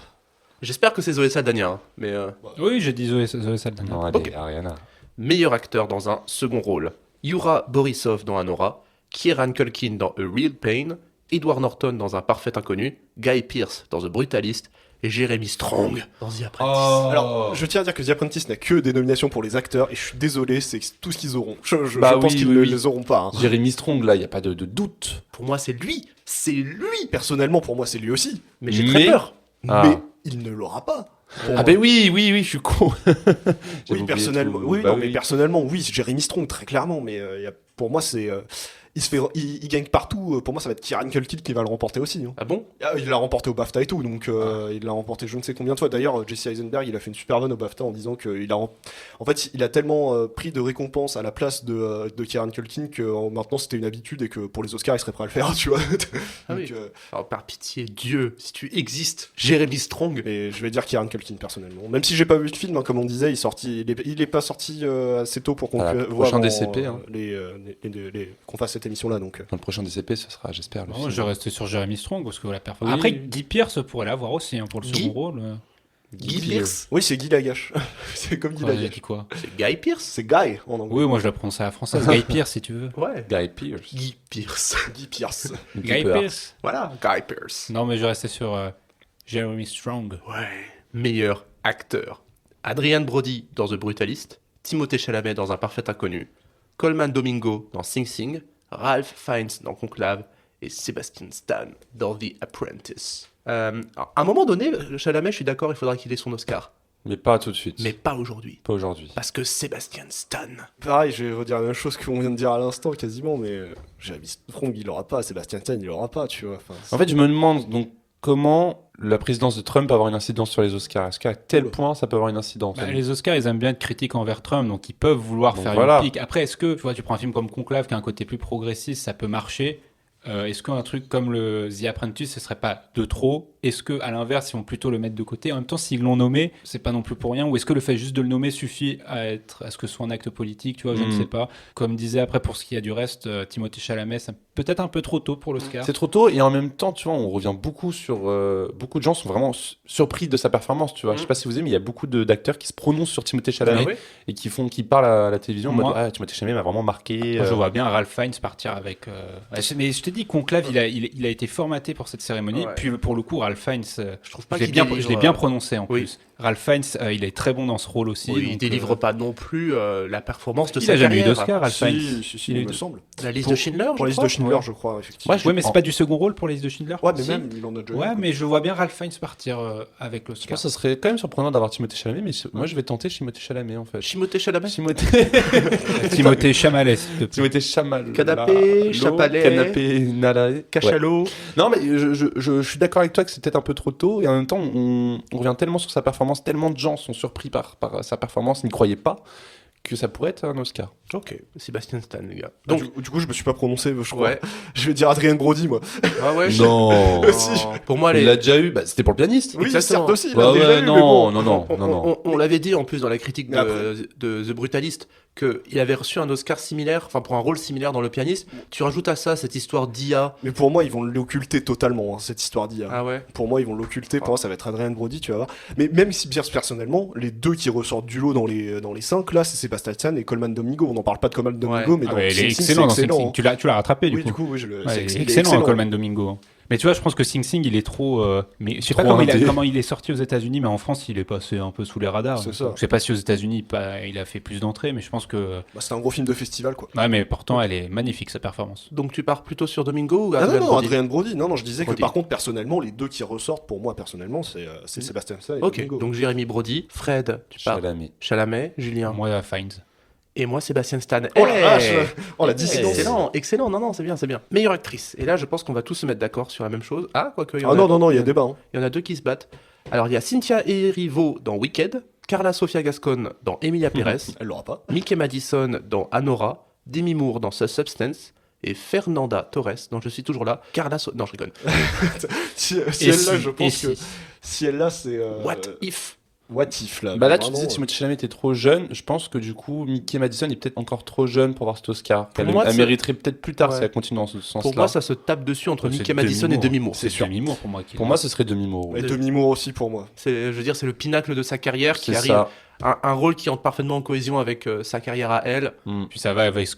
J'espère que c'est Zoé Saldana, hein, mais Oui, j'ai dit Zoé Saldana. Non, allez, Ok. Ariana. meilleur acteur dans un second rôle. Yura Borisov dans Anora, Kieran Culkin dans A Real Pain, Edward Norton dans Un Parfait Inconnu, Guy Pearce dans The Brutalist et Jeremy Strong dans The Apprentice. Alors, je tiens à dire que The Apprentice n'a que des nominations pour les acteurs et je suis désolé, c'est tout ce qu'ils auront. Je Bah pense oui, qu'ils oui, ne oui. les auront pas. Hein. Jeremy Strong, là, il n'y a pas de doute. Pour moi, c'est lui. C'est lui. Personnellement, pour moi, c'est lui aussi. Mais j'ai très peur. Ah. Mais il ne l'aura pas. Pour Ah moi. ben oui, je suis con. J'avais Oui, oublié personnellement, tout. oui, Bah non, mais personnellement, oui, Jeremy Strong, très clairement, mais pour moi, c'est. Il gagne partout. Pour moi, ça va être Kieran Culkin qui va le remporter aussi. Hein. Ah bon? Ah, il l'a remporté au BAFTA et tout, donc il l'a remporté je ne sais combien de fois. D'ailleurs, Jesse Eisenberg, il a fait une super vanne au BAFTA en disant qu'il a, en fait, il a tellement pris de récompenses à la place de Kieran Culkin que maintenant c'était une habitude et que pour les Oscars, il serait prêt à le faire, tu vois. Ah Donc, oui. Alors, par pitié, Dieu, si tu existes, Jeremy Strong. mais je vais dire Kieran Culkin personnellement. Même si j'ai pas vu le film, hein, comme on disait, il est pas sorti assez tôt pour qu'on Voilà, voit prochain avant, DCP, hein. qu'on fasse cette émission là. Donc. Dans le prochain DCP, ce sera, j'espère, le Moi, film. je vais rester sur Jeremy Strong parce que la performance. Oui. Après, Guy Pearce pourrait l'avoir aussi hein, pour le Guy second rôle. Guy Pearce. Oui, c'est Guy Lagache. C'est comme Guy Ouais, j'ai Lagache. dit quoi C'est Guy Pearce. C'est Guy en anglais. Oui, moi je la prononce à la française. Guy Pearce si tu veux. Ouais. Guy Pearce. Guy Pearce. Guy Pierce. Guy Pearce. Voilà, Guy Pearce. Non, mais je vais rester sur Jeremy Strong. Ouais. Meilleur acteur. Adrian Brody dans The Brutalist, Timothée Chalamet dans Un Parfait Inconnu, Coleman Domingo dans Sing Sing, Ralph Fiennes dans Conclave et Sebastian Stan dans The Apprentice. Alors, à un moment donné, Chalamet, je suis d'accord, il faudra qu'il ait son Oscar. Mais pas tout de suite. Mais pas aujourd'hui. Pas aujourd'hui. Parce que Sebastian Stan. Pareil, je vais redire la même chose qu'on vient de dire à l'instant quasiment, mais Jeremy Strong il l'aura pas, Sébastien Stan il l'aura pas, tu vois. Enfin, En fait, je me demande donc comment la présidence de Trump peut avoir une incidence sur les Oscars. Est-ce qu'à tel Oula. point ça peut avoir une incidence? Bah, les Oscars, ils aiment bien être critiques envers Trump, donc ils peuvent vouloir Donc faire voilà. une pique. Après, est-ce que, tu vois, tu prends un film comme Conclave qui a un côté plus progressiste, ça peut marcher. Est-ce qu'un truc comme le The Apprentice, ce serait pas de trop? Est-ce que, à l'inverse, ils vont plutôt le mettre de côté? En même temps, s'ils l'ont nommé, c'est pas non plus pour rien. Ou est-ce que le fait juste de le nommer suffit à ce que ce soit un acte politique? Tu vois, je ne sais pas. Comme disait après, pour ce qui est du reste, Timothée Chalamet, c'est peut-être un peu trop tôt pour l'Oscar. C'est trop tôt et en même temps, tu vois, on revient beaucoup sur. Beaucoup de gens sont vraiment surpris de sa performance, tu vois. Je sais pas si vous aimez, mais il y a beaucoup d'acteurs qui se prononcent sur Timothée Chalamet Ah ouais et qui parlent à la télévision en Moi- mode ah, Timothée Chalamet m'a vraiment marqué. Moi, je vois bien Ralph Fiennes partir avec. Mais je t'ai dit, dis, Conclave, il a été formaté pour cette cérémonie. Ouais. Puis pour le coup, Ralph Fiennes, Je trouve pas je l'ai qu'il bien, délivre, je l'ai bien prononcé en oui. plus. Ralph Fiennes, il est très bon dans ce rôle aussi. Oui, donc, il délivre pas non plus la performance de Il sa a jamais eu carrière. d'Oscar, Ralph Fiennes. Si, Il a eu il me de- semble. La liste Pour- de Schindler, Pour la je liste crois. de Schindler, je crois, effectivement. Ouais, mais c'est pas du second rôle pour la liste de Schindler. Ouais, mais Si. même, il en a déjà eu, Ouais, quoi. mais je vois bien Ralph Fiennes partir avec Je pense l'Oscar. que ça serait quand même surprenant d'avoir Timothée Chalamet, mais moi je vais tenter Timothée Chalamet en fait. Timothée Chalamet. Timothée Chalamet, s'il te plaît. Timothée Chalamet. Canapé, Chapalet. Canapé, Nala. Ouais. Cachalot. Non, mais je suis d'accord avec toi que c'est peut-être un peu trop tôt, et en même temps, on revient tellement sur sa performance, tellement de gens sont surpris par sa performance, n'y croyaient pas, que ça pourrait être un Oscar. Ok, Sébastien Stan, les gars. Donc, Donc, du coup, je me suis pas prononcé, je crois. ouais. Je vais dire Adrien Brody, moi. Ah ouais, Non Si. Pour moi, Il l'a déjà eu, bah, c'était pour le pianiste. Oui, Exactement. certes aussi. il Ouais, l'a déjà ouais, eu, mais non, bon. non. On l'avait dit en plus dans la critique Mais après- de The Brutalist qu'il avait reçu un Oscar similaire, enfin pour un rôle similaire dans Le Pianiste. Tu rajoutes à ça cette histoire d'IA. Mais pour moi, ils vont l'occulter totalement, hein, cette histoire d'IA. Ah ouais. Pour moi, ils vont l'occulter. Pour moi, ça va être Adrien Brody, tu vas voir. Mais même si, bien personnellement, les deux qui ressortent du lot dans les 5, là, c'est Sébastien Stan et Coleman Domingo. On n'en parle pas de Coleman Domingo, Ouais. mais Ah dans ouais, il est Sing Sing, excellent dans c'est Sing Sing. excellent, Tu l'as rattrapé, hein. du Oui, coup. du coup, oui, je le. Ouais, c'est il est il est excellent, Coleman Domingo. hein. Mais tu vois, je pense que Sing Sing, il est trop. Mais je sais pas Trop comment indé. comment il est sorti aux États-Unis, mais en France, il est passé un peu sous les radars. C'est ça. Je sais pas si aux États-Unis, il a fait plus d'entrées, mais je pense que. Bah, c'est un gros film de festival, quoi. Ouais, mais pourtant, elle est magnifique, sa performance. Donc tu pars plutôt sur Domingo ou Ah Adrien non, Brody Adrien Brody. Non, je disais que Brody. par contre, personnellement, les deux qui ressortent, pour moi, personnellement, c'est Sébastien Stan et Ok, Domingo. donc Jérémy Brody, Fred, tu pars Chalamet. Chalamet, Julien. Moi, Fiennes. Et moi, Sébastien Stan. Oh la Hey vache. Oh, la dissidence. Excellent, excellent. Non, c'est bien, c'est bien. Meilleure actrice. Et là, je pense qu'on va tous se mettre d'accord sur la même chose. Ah, quoique. Ah non, il y a débat. Hein. Il y en a deux qui se battent. Alors, il y a Cynthia Erivo dans Wicked, Carla Sofia Gascon dans Emilia Pérez, Elle l'aura pas. Mickey Madison dans Anora, Demi Moore dans The Substance et Fernanda Torres dans Je suis toujours là. Non, je rigole. Si Et elle l'a, si, je et pense que si. si elle l'a, c'est What if What if là. Bah là, tu vraiment, disais Timothée Chalamet était trop jeune. Je pense que du coup, Mickey Madison est peut-être encore trop jeune pour avoir cet Oscar. Pour Elle moi, elle mériterait peut-être plus tard Ouais. si elle continue dans ce sens-là. Pour moi, ça se tape dessus entre C'est Mickey Madison et Demi-Moore. Demi Moore, c'est C'est sûr. Demi-Moore pour moi. Pour moi, ce serait Demi-Moore. Et ouais. Demi-Moore aussi pour moi. Je veux dire, c'est le pinacle de sa carrière qui C'est arrive. ça. Un rôle qui entre parfaitement en cohésion avec sa carrière à elle. Mm. Puis ça va avec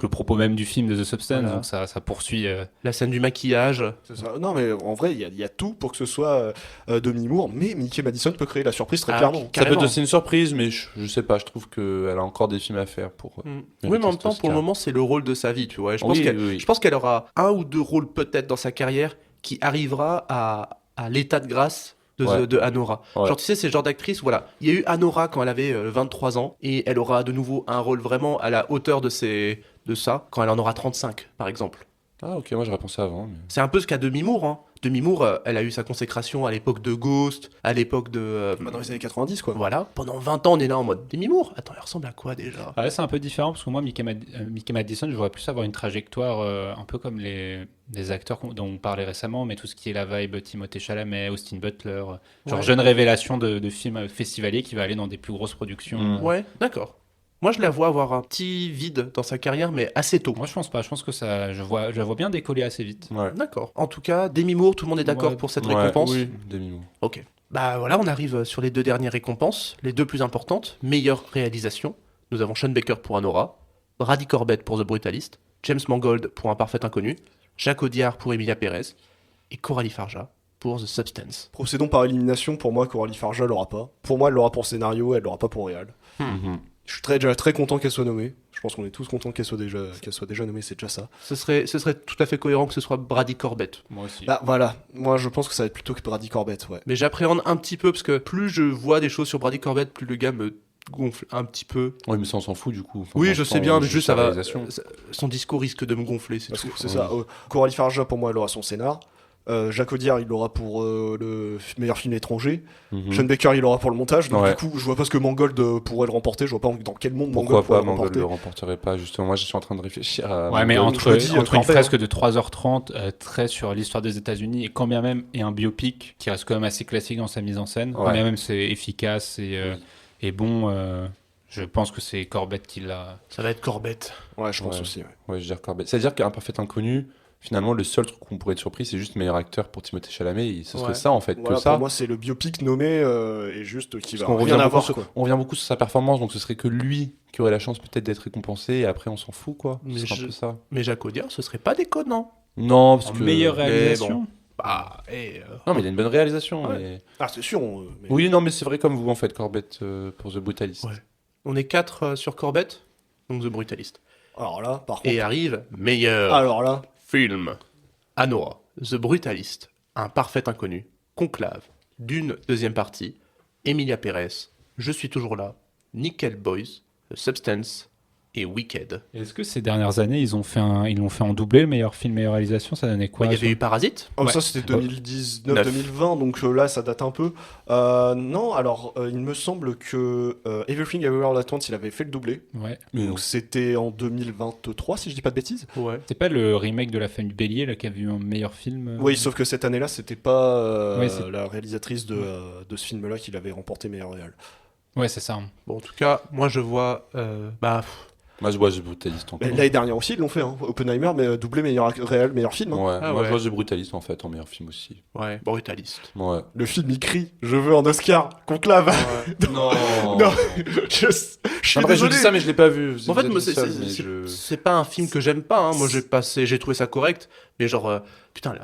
le propos même du film de The Substance, Voilà. donc ça poursuit. La scène du maquillage. C'est ça. Non, mais en vrai, il y a tout pour que ce soit Demi-Moore, mais Mickey Madison peut créer la surprise très Ah, clairement. Ça peut carrément. être aussi une surprise, mais je sais pas. Je trouve qu'elle a encore des films à faire pour. Mm. mériter Oui, mais en même cet temps, pour le Oscar. moment, c'est le rôle de sa vie, tu vois. Et je Oui, oui. pense qu'elle aura un ou deux rôles peut-être dans sa carrière qui arrivera à l'état de grâce Ouais. de Anora. Ouais. Genre, tu sais, c'est le genre d'actrice, voilà. Il y a eu Anora quand elle avait 23 ans, et elle aura de nouveau un rôle vraiment à la hauteur de ça, quand elle en aura 35, par exemple. Ah, ok, moi j'aurais pensé avant. mais- C'est un peu ce qu'a Demi Moore, hein. Demi Moore, elle a eu sa consécration à l'époque de Ghost, à l'époque de... Bah, dans les années 90, quoi. Voilà, pendant 20 ans, on est là en mode Demi Moore. Attends, elle ressemble à quoi déjà Ah ouais, c'est un peu différent parce que moi, Mickey Madison, je voudrais plus avoir une trajectoire un peu comme les acteurs dont on parlait récemment, mais tout ce qui est la vibe Timothée Chalamet, Austin Butler, genre Ouais. jeune révélation de films festivaliers qui va aller dans des plus grosses productions. Mm. Ouais, d'accord. Moi, je la vois avoir un petit vide dans sa carrière, mais assez tôt. Moi, je pense pas. Je pense que je la vois bien décoller assez vite. Ouais. D'accord. En tout cas, Demi Moore, tout le monde est d'accord Ouais. pour cette Ouais, récompense Oui, Demi-Moore. Ok. Bah voilà, on arrive sur les deux dernières récompenses, les deux plus importantes. Meilleure réalisation. Nous avons Sean Baker pour Anora, Brady Corbett pour The Brutalist, James Mangold pour Un Parfait Inconnu, Jacques Audiard pour Emilia Pérez et Coralie Farja pour The Substance. Procédons par élimination. Pour moi, Coralie Farja l'aura pas. Pour moi, elle l'aura pour scénario, elle l'aura pas pour réal. Mhm. Je suis déjà très content qu'elle soit nommée. Je pense qu'on est tous contents qu'elle soit déjà nommée, c'est déjà ça. Ce serait tout à fait cohérent que ce soit Brady Corbett. Moi aussi. Bah voilà, moi je pense que ça va être plutôt que Brady Corbett, ouais. Mais j'appréhende un petit peu parce que plus je vois des choses sur Brady Corbett, plus le gars me gonfle un petit peu. Oui, mais ça, on s'en fout du coup. Enfin, Oui, dans je ce sais temps, bien, mais juste ça va. réalisation. Son discours risque de me gonfler, c'est Parce tout. que c'est ça. Coralie Farja, pour moi, elle aura son scénar. Jacques Audiard, il l'aura pour le meilleur film étranger. Mhm. Sean Baker, il l'aura pour le montage. Donc Ouais. du coup, je vois pas ce que Mangold pourrait le remporter. Je vois pas dans quel monde Pourquoi Mangold pourrait pas le Mangold remporter. le remporterait pas justement. Moi, je suis en train de réfléchir à. Ouais, mais Mangold. entre, je me dis, entre une parfait, fresque hein. de 3h30, très sur l'histoire des États-Unis, et quand bien même, et un biopic qui reste quand même assez classique dans sa mise en scène, quand Ouais. bien même c'est efficace et bon, je pense que c'est Corbett qui l'a. Ça va être Corbett. Ouais, je pense Ouais. aussi. Ouais. Ouais, je dirais Corbett. C'est-à-dire qu'un parfait inconnu, finalement, le seul truc qu'on pourrait être surpris, c'est juste meilleur acteur pour Timothée Chalamet. Et ce serait Ouais. ça, en fait, Voilà, que ça. pour moi, c'est le biopic nommé et juste qui Parce va qu'on rien revient, avoir. beaucoup Quoi. sur, on revient beaucoup sur sa performance, donc ce serait que lui qui aurait la chance peut-être d'être récompensé, et après on s'en fout, quoi. Mais Ce serait je- un peu ça. Mais Jacques Audiard, ce serait pas déconnant. Non, parce En que... meilleure mais réalisation. Bah, Non, mais il a une bonne réalisation. Ouais. mais- Ah, c'est sûr. Mais- Oui, non, mais c'est vrai comme vous, en fait, Corbett, pour The Brutalist. Ouais. on est 4 sur Corbett, donc The Brutalist. Alors là, par contre. Et arrive meilleur Alors là, film. Anora, The Brutalist, Un parfait inconnu, Conclave, Dune, deuxième partie, Emilia Pérez, Je suis toujours là, Nickel Boys, The Substance et Wicked. Est-ce que ces dernières années, ils l'ont fait en doublé, meilleur film, meilleure réalisation, ça donnait quoi Il y avait eu Parasite. oh, Ouais. ça c'était Neuf. 2019-2020, donc là ça date un peu. Non, alors il me semble que Everything Everywhere All At Once, il avait fait le doublé. Ouais. Mais non. Donc c'était en 2023, si je dis pas de bêtises. Ouais. C'est pas le remake de La Famille Bélier là, qui a vu un meilleur film Oui, sauf que cette année-là, c'était pas Ouais, c'est- la réalisatrice de ce film-là qui l'avait remporté meilleur réal. Ouais, c'est ça. Bon, en tout cas, moi je vois. Moi, je vois The Brutalist encore. L'année dernière aussi, ils l'ont fait, hein. Oppenheimer, mais doublé meilleur réal, meilleur film. Hein. Ouais, Ah moi, ouais. je vois The Brutalist, en fait, en meilleur film aussi. Ouais, Brutalist. Ouais. Le film, il crie, je veux un Oscar, conclave. Non. Non. je suis Après, je désolé. dis ça, mais je l'ai pas vu. En fait, Vous moi, êtes c'est seul, c'est- mais c'est- je- c'est pas un film que j'aime pas. Hein. Moi, j'ai trouvé ça correct, mais genre, putain,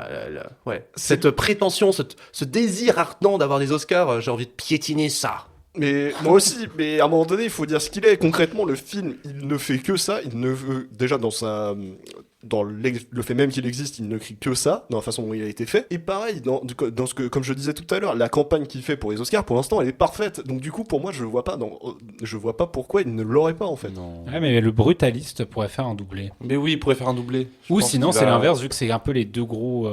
ouais, cette prétention, ce désir ardent d'avoir des Oscars, j'ai envie de piétiner ça. Mais moi aussi, mais à un moment donné, il faut dire ce qu'il est. Concrètement, le film, il ne fait que ça. Il ne veut déjà dans le fait même qu'il existe, il ne crie que ça, dans la façon dont il a été fait. Et pareil, dans ce que, comme je disais tout à l'heure, la campagne qu'il fait pour les Oscars, pour l'instant, elle est parfaite. Donc du coup, pour moi, je vois pas pourquoi il ne l'aurait pas en fait. Non. Ouais, mais le Brutaliste pourrait faire un doublé. Mais oui, il pourrait faire un doublé. Je Ou pense sinon, qu'il c'est va- l'inverse, vu que c'est un peu les deux gros.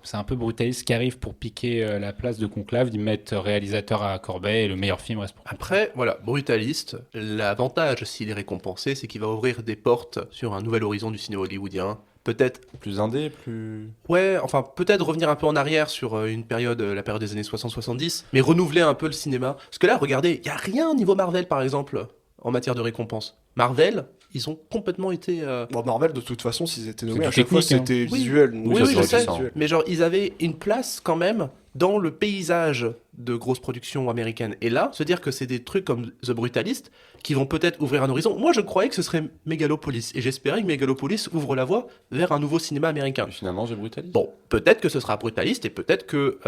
C'est un peu Brutaliste qui arrive pour piquer la place de Conclave, d'y mettre réalisateur à Corbet et le meilleur film reste pour. Après, voilà, Brutalist, l'avantage, s'il est récompensé, c'est qu'il va ouvrir des portes sur un nouvel horizon du cinéma hollywoodien. Peut-être, Plus indé, plus... ouais, enfin, peut-être revenir un peu en arrière sur une période, la période des années 60-70, mais renouveler un peu le cinéma. Parce que là, regardez, il n'y a rien au niveau Marvel, par exemple, en matière de récompense. Marvel, ils ont complètement été... Bon, Marvel, de toute façon, s'ils étaient nommés, C'est à du chaque fois, technique, hein. c'était Oui. visuel. Oui, Donc, oui, ça, je c'est sais, visuel. mais genre, ils avaient une place quand même dans le paysage de grosses productions américaines. Et là, se dire que c'est des trucs comme The Brutalist qui vont peut-être ouvrir un horizon. Moi, je croyais que ce serait Megalopolis. Et j'espérais que Megalopolis ouvre la voie vers un nouveau cinéma américain. Mais finalement, j'ai Brutalist. Bon, peut-être que ce sera Brutalist et peut-être que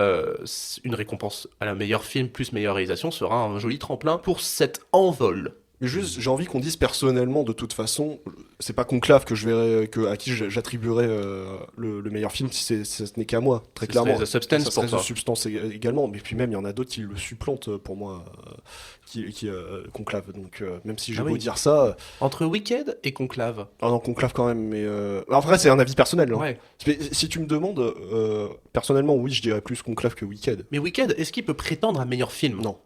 une récompense à la meilleure film plus meilleure réalisation sera un joli tremplin pour cet envol. Mais juste, j'ai envie qu'on dise personnellement, de toute façon, c'est pas Conclave que je verrais, à qui j'attribuerais le meilleur film si ce n'est qu'à moi, très Ce clairement. serait The Substance Ça pour serait toi. The Substance également, mais puis même il y en a d'autres qui le supplantent pour moi, Conclave. Donc même si j'ai Ah beau oui. dire ça, Entre Wicked et Conclave. non, Conclave quand même. Mais après c'est un avis personnel. Hein. Ouais. Mais si tu me demandes, personnellement, oui, je dirais plus Conclave que Wicked. Mais Wicked, est-ce qu'il peut prétendre à meilleur film? Non.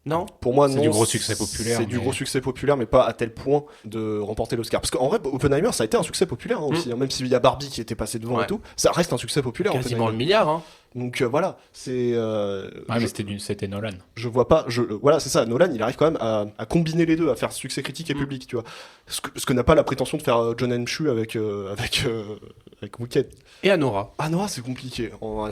Non? Pour moi, C'est non. du gros succès populaire, C'est du mais- gros succès populaire, mais pas à tel point de remporter l'Oscar. Parce qu'en vrai, Oppenheimer, ça a été un succès populaire hein, aussi. Hein, même s'il y a Barbie qui était passé devant Ouais. et tout, ça reste un succès populaire. Quasiment le Oppenheimer. milliard, hein. Donc voilà, c'est. Ouais, mais c'était Nolan. Je vois pas. Voilà, c'est ça. Nolan, il arrive quand même à combiner les deux, à faire succès critique et public, tu vois. Ce que n'a pas la prétention de faire John M. Chu avec Wicked. Et Anora. Anora, c'est compliqué. En vrai,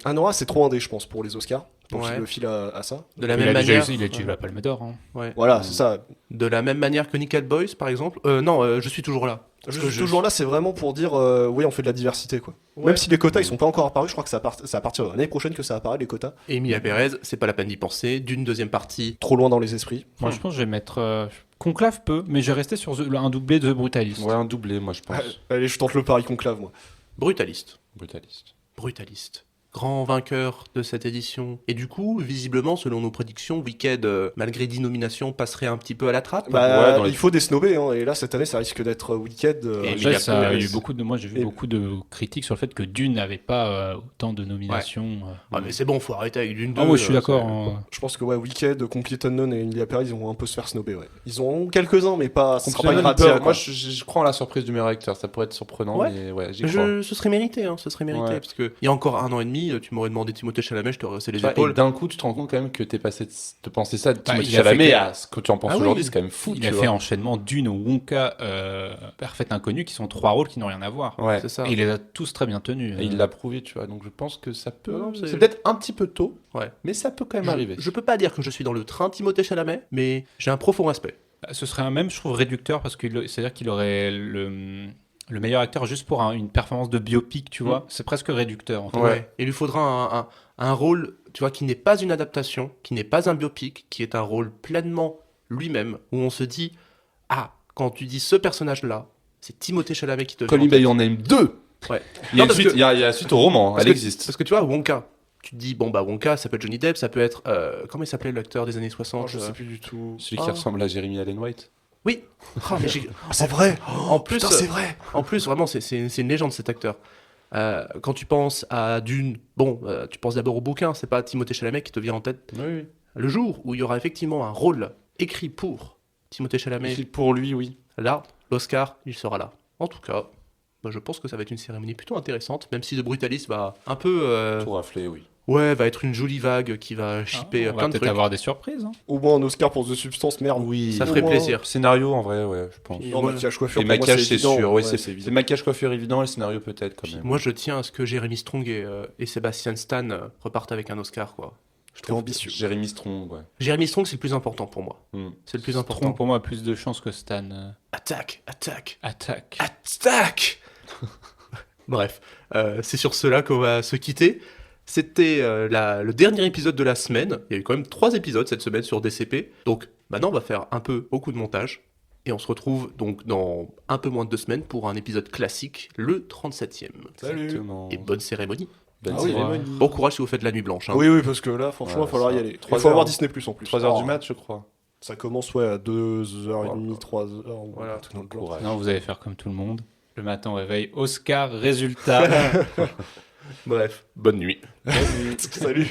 Anora, c'est trop indé, je pense, pour les Oscars. Donc Ouais. il le file à ça. De la Il même a déjà manière. eu la Palme d'Or. Hein. Ouais. Voilà, c'est ça. De la même manière que Nickel Boys, par exemple. Non, je suis toujours là. Je que suis toujours là, c'est vraiment pour dire, oui, on fait de la diversité, quoi. Ouais. Même si les quotas, ils sont pas encore apparus, je crois que c'est à partir de l'année prochaine que ça apparaît, les quotas. Et Emilia Pérez, c'est pas la peine d'y penser. D'une deuxième partie. Trop loin dans les esprits. Moi, je pense que je vais mettre. Conclave peu, mais je vais rester sur un doublé de The Brutalist. Ouais, un doublé, moi, je pense. Allez, je tente le pari Conclave, moi. Brutaliste. Brutalist. Brutaliste. Grand vainqueur de cette édition. Et du coup, visiblement, selon nos prédictions, Wicked, malgré 10 nominations, passerait un petit peu à la trappe. Bah, Ouais, dans les- il faut desnober, hein, et là, cette année, ça risque d'être Wicked. Et Déjà, Emilia ça a Pérez. eu beaucoup de. Moi, j'ai vu Et- beaucoup de critiques sur le fait que Dune n'avait pas autant de nominations. Ah, mais c'est bon, faut arrêter avec d'une deux. Ah, moi, je suis euh, d'accord. c'est- hein. Je pense que ouais, Wicked, Complete Unknown et Emilia Pérez, ils vont un peu se faire snober, ouais. Ils en ont quelques-uns, mais pas. Ce sera pas une Complètement razzia, peur. quoi. Moi, je crois en la surprise du meilleur acteur. Ça pourrait être surprenant, Ouais. mais ouais, j'y crois. Ce serait mérité, hein, ce serait mérité. Ouais. Parce que il y a encore 1 an et demi, tu m'aurais demandé Timothée Chalamet, je t'aurais haussé les Tu vois, et épaules. d'un coup, tu te rends compte quand même que t'es passé de penser ça de Timothée il a fait Chalamet que- à ce que tu en penses Ah oui. aujourd'hui, c'est quand même fou. Il tu a vois. fait enchaînement Dune, Wonka, Parfait Inconnu, qui sont 3 rôles qui n'ont rien à voir. Ouais. C'est ça. Et il les a tous très bien tenus. Et il l'a prouvé, tu vois. Donc je pense que ça peut. Non, c'est- c'est peut-être un petit peu tôt, Ouais. mais ça peut quand même arriver. Je peux pas dire que je suis dans le train Timothée Chalamet, mais j'ai un profond respect. Ce serait un même, je trouve, réducteur, parce que c'est-à-dire qu'il aurait Le meilleur acteur juste pour une performance de biopic, tu vois, c'est presque réducteur. En fait. Ouais. Il lui faudra un rôle, tu vois, qui n'est pas une adaptation, qui n'est pas un biopic, qui est un rôle pleinement lui-même, où on se dit, ah, quand tu dis ce personnage-là, c'est Timothée Chalamet qui te vient Call Me en tête. By Your Name 2. Ouais. Il y a Non, une parce suite, que- il y a la suite au roman, Parce elle que- existe. Parce que tu vois, Wonka, tu te dis, bon, bah, Wonka, ça peut être Johnny Depp, ça peut être, comment il s'appelait l'acteur des années 60 Je sais plus du tout. Celui qui ressemble à Jeremy Allen White. Oui. Oh, mais C'est vrai. en plus, Putain, c'est vrai. En plus, vraiment, c'est une légende cet acteur. Quand tu penses à Dune, bon, tu penses d'abord au bouquin, c'est pas Timothée Chalamet qui te vient en tête. Oui. Le jour où il y aura effectivement un rôle écrit pour Timothée Chalamet, Pour lui, oui. là, l'Oscar, il sera là. En tout cas, bah, je pense que ça va être une cérémonie plutôt intéressante, même si The Brutalist va un peu... Tout raflé, oui. ouais, va être une jolie vague qui va shipper On plein va de peut-être trucs. avoir des surprises. Hein. Au moins un Oscar pour The Substance, merde. Oui. Ça ferait Au moins. plaisir. Scénario, en vrai, ouais, je pense. Non, Ouais. maquillage coiffure. Et pour moi, maquillage, c'est évident. sûr. Ouais, c'est évident. c'est maquillage, coiffure évident, et le scénario peut-être quand même. Moi, je tiens à ce que Jeremy Strong et Sebastian Stan repartent avec un Oscar, quoi. T'es ambitieux. Jeremy Strong, ouais. Jeremy Strong, c'est le plus important pour moi. C'est le plus important. Strong, pour moi, a plus de chances que Stan. Attaque. Attaque. Attaque. Bref, c'est sur cela qu'on va se quitter. C'était le dernier épisode de la semaine. Il y a eu quand même 3 épisodes cette semaine sur DCP. Donc maintenant, on va faire beaucoup de montage. Et on se retrouve donc dans un peu moins de 2 semaines pour un épisode classique, le 37e. Salut. Exactement. Et bonne cérémonie. Bonne Ah oui, cérémonie. Bon courage si vous faites la nuit blanche. Hein. Oui, parce que là, franchement, il Ouais, va falloir ça. y aller. Il 3 faut avoir heures. Disney Plus en plus. 3 heures Oh. du match, je crois. Ça commence, à 2h30, 3h. Voilà. Tout dans le genre. Courage. Non, vous allez faire comme tout le monde. Le matin au réveil, Oscar, résultat. Bref, bonne nuit. Salut.